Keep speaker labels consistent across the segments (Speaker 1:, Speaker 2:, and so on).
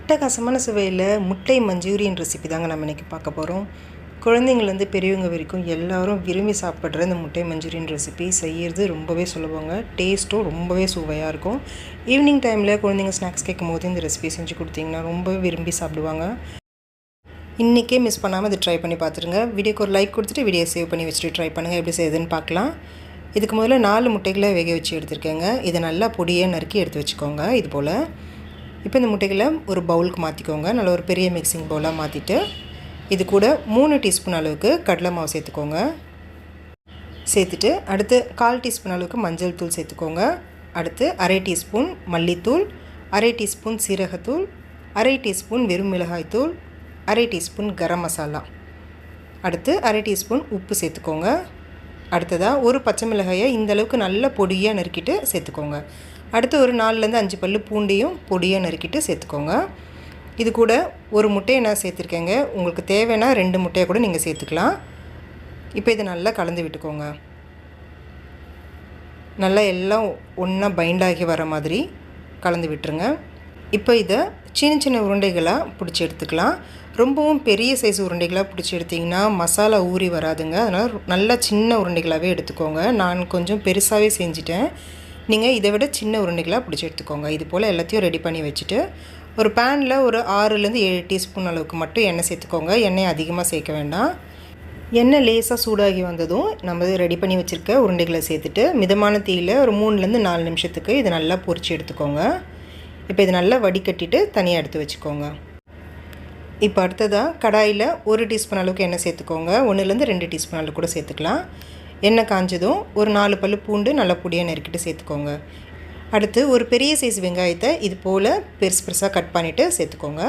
Speaker 1: அட்டகாசமான சுவையில் முட்டை மஞ்சூரியன் ரெசிபி தாங்க நம்ம இன்றைக்கி பார்க்க போகிறோம். குழந்தைங்கள்லேருந்து பெரியவங்க வரைக்கும் எல்லோரும் விரும்பி சாப்பிட்ற இந்த முட்டை மஞ்சூரியன் ரெசிபி செய்கிறது ரொம்பவே சுலபங்க. டேஸ்ட்டும் ரொம்பவே சுவையாக இருக்கும். ஈவினிங் டைமில் குழந்தைங்க ஸ்நாக்ஸ் கேட்கும் போது இந்த ரெசிபி செஞ்சு கொடுத்தீங்கன்னா ரொம்பவே விரும்பி சாப்பிடுவாங்க. இன்றைக்கே மிஸ் பண்ணாமல் இதை ட்ரை பண்ணி பார்த்துருங்க. வீடியோக்கு ஒரு லைக் கொடுத்துட்டு வீடியோ சேவ் பண்ணி வச்சுட்டு ட்ரை பண்ணுங்கள். எப்படி செய்யுதுன்னு பார்க்கலாம். இதுக்கு முதல்ல 4 முட்டைகளை வேக வச்சு எடுத்துருக்கேங்க. இதை நல்லா பொடியாக நறுக்கி எடுத்து வச்சுக்கோங்க. இது போல் இப்போ இந்த முட்டைகளை ஒரு பவுலுக்கு மாற்றிக்கோங்க. நல்ல ஒரு பெரிய மிக்சிங் பவுலாக மாற்றிட்டு இது கூட 3 டீஸ்பூன் அளவுக்கு கடலை மாவு சேர்த்துக்கோங்க. சேர்த்துட்டு அடுத்து 1/4 டீஸ்பூன் அளவுக்கு மஞ்சள் தூள் சேர்த்துக்கோங்க. அடுத்து 1/2 டீஸ்பூன் மல்லித்தூள், 1/2 டீஸ்பூன் சீரகத்தூள், 1/2 டீஸ்பூன் வெறும் மிளகாய்த்தூள், 1/2 டீஸ்பூன் கரம் மசாலா, அடுத்து 1/2 டீஸ்பூன் உப்பு சேர்த்துக்கோங்க. அடுத்ததாக ஒரு பச்சை மிளகாயை இந்தளவுக்கு நல்ல பொடியாக நறுக்கிட்டு சேர்த்துக்கோங்க. அடுத்து ஒரு 4லேருந்து 5 பல் பூண்டையும் பொடியாக நறுக்கிட்டு சேர்த்துக்கோங்க. இது கூட ஒரு முட்டையை நான் சேர்த்துருக்கேங்க. உங்களுக்கு தேவைன்னா 2 முட்டையை கூட நீங்கள் சேர்த்துக்கலாம். இப்போ இதை நல்லா கலந்து விட்டுக்கோங்க. நல்லா எல்லாம் ஒன்றா பைண்டாகி வர மாதிரி கலந்து விட்டுருங்க. இப்போ இதை சின்ன சின்ன உருண்டைகளாக பிடிச்சி எடுத்துக்கலாம். ரொம்பவும் பெரிய சைஸ் உருண்டைகளாக பிடிச்சி எடுத்திங்கன்னா மசாலா ஊறி வராதுங்க. அதனால் நல்லா சின்ன உருண்டைகளாகவே எடுத்துக்கோங்க. நான் கொஞ்சம் பெருசாகவே செஞ்சுட்டேன். நீங்கள் இதை விட சின்ன உருண்டைகளாக பிடிச்சி எடுத்துக்கோங்க. இது போல் எல்லாத்தையும் ரெடி பண்ணி வச்சுட்டு ஒரு பேனில் ஒரு 6லேருந்து 7 டீஸ்பூன் அளவுக்கு மட்டும் எண்ணெய் சேர்த்துக்கோங்க. எண்ணெய் அதிகமாக சேர்க்க வேண்டாம். எண்ணெய் லேசாக சூடாகி வந்ததும் நம்ம ரெடி பண்ணி வச்சுருக்க உருண்டைகளை சேர்த்துட்டு மிதமான தீயில் ஒரு 3லேருந்து 4 நிமிஷத்துக்கு இதை நல்லா பொரித்து எடுத்துக்கோங்க. இப்போ இதை நல்லா வடிகட்டிட்டு தனியாக எடுத்து வச்சுக்கோங்க. இப்போ அடுத்ததாக கடாயில் 1 டீஸ்பூன் அளவுக்கு எண்ணெய் சேர்த்துக்கோங்க. 1லேருந்து 2 டீஸ்பூன் அளவு கூட சேர்த்துக்கலாம். எண்ணெய் காஞ்சதும் ஒரு 4 பல் பூண்டு நல்லா பொடியாக நறுக்கிட்டு சேர்த்துக்கோங்க. அடுத்து ஒரு பெரிய சைஸ் வெங்காயத்தை இது போல் பெருசு பெருசாக கட் பண்ணிவிட்டு சேர்த்துக்கோங்க.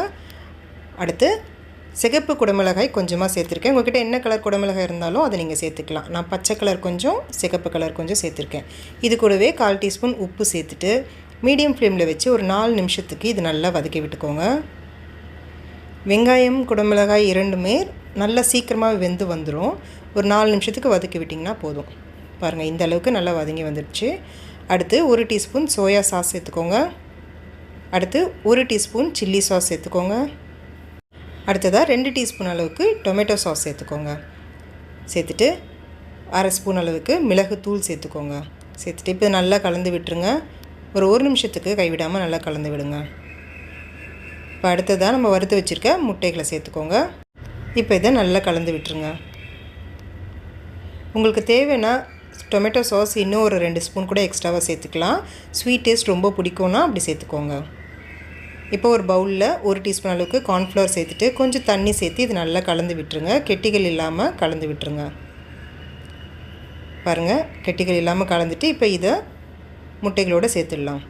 Speaker 1: அடுத்து சிகப்பு குடமிளகாய் கொஞ்சமாக சேர்த்துருக்கேன். உங்கள்கிட்ட என்ன கலர் குடமிளகாய் இருந்தாலும் அதை நீங்கள் சேர்த்துக்கலாம். நான் பச்சை கலர் கொஞ்சம், சிகப்பு கலர் கொஞ்சம் சேர்த்துருக்கேன். இது கூடவே 1/4 டீஸ்பூன் உப்பு சேர்த்துட்டு மீடியம் ஃப்ளேமில் வச்சு ஒரு 4 நிமிஷத்துக்கு இது நல்லா வதக்கி விட்டுக்கோங்க. வெங்காயம் குடமிளகாய் இரண்டுமே நல்லா சீக்கிரமாக வெந்து வந்துடும். ஒரு 4 நிமிஷத்துக்கு வதக்கி விட்டிங்கன்னா போதும். பாருங்கள், இந்த அளவுக்கு நல்லா வதங்கி வந்துடுச்சு. அடுத்து 1 டீஸ்பூன் சோயா சாஸ் சேர்த்துக்கோங்க. அடுத்து 1 டீஸ்பூன் சில்லி சாஸ் சேர்த்துக்கோங்க. அடுத்ததாக 2 டீஸ்பூன் அளவுக்கு டொமேட்டோ சாஸ் சேர்த்துக்கோங்க. சேர்த்துட்டு 1/2 ஸ்பூன் அளவுக்கு மிளகுத்தூள் சேர்த்துக்கோங்க. சேர்த்துட்டு இப்போ நல்லா கலந்து விட்டுருங்க. ஒரு 1 நிமிஷத்துக்கு கைவிடாமல் நல்லா கலந்து விடுங்க. இப்போ அடுத்ததாக நம்ம வறுத்து வச்சுருக்க முட்டைகளை சேர்த்துக்கோங்க. இப்போ இதை நல்லா கலந்து விட்டுருங்க. உங்களுக்கு தேவைன்னா டொமேட்டோ சாஸ் இன்னும் ஒரு 2 ஸ்பூன் கூட எக்ஸ்ட்ராவாக சேர்த்துக்கலாம். ஸ்வீட் டேஸ்ட் ரொம்ப பிடிக்கும்னா அப்படி சேர்த்துக்கோங்க. இப்போ ஒரு பவுலில் 1 டீஸ்பூன் அளவுக்கு கார்ன்ஃப்ளவர் சேர்த்துட்டு கொஞ்சம் தண்ணி சேர்த்து இது நல்லா கலந்து விட்டுருங்க. கெட்டிகள் இல்லாமல் கலந்து விட்டுருங்க. பாருங்கள், கெட்டிகள் இல்லாமல் கலந்துட்டு இப்போ இதை முட்டைகளோடு சேர்த்துடலாம்.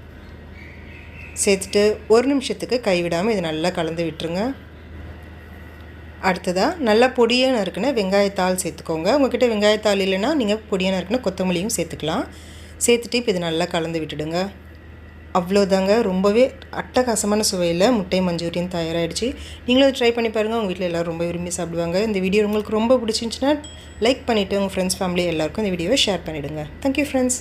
Speaker 1: சேர்த்துட்டு 1 நிமிஷத்துக்கு கைவிடாமல் இதை நல்லா கலந்து விட்டுருங்க. அடுத்ததாக நல்லா பொடியாக நறுக்கின வெங்காயத்தாள் சேர்த்துக்கோங்க. உங்கள்கிட்ட வெங்காயத்தாள் இல்லைன்னா நீங்கள் பொடியாக நறுக்கின கொத்தமல்லியும் சேர்த்துக்கலாம். சேர்த்துட்டு இப்போ இது நல்லா கலந்து விட்டுடுங்க. அவ்வளோதாங்க, ரொம்பவே அட்டகாசமான சுவையில் முட்டை மஞ்சூரியன் தயாராகிடுச்சு. நீங்களும் ட்ரை பண்ணி பாருங்கள். உங்கள் வீட்டில் எல்லோரும் ரொம்ப விரும்பி சாப்பிடுவாங்க. இந்த வீடியோ உங்களுக்கு ரொம்ப பிடிச்சிருந்துச்சுன்னா லைக் பண்ணிவிட்டு உங்கள் ஃப்ரெண்ட்ஸ் ஃபேமிலி எல்லாருக்கும் இந்த வீடியோவை ஷேர் பண்ணிவிடுங்க. Thank you friends.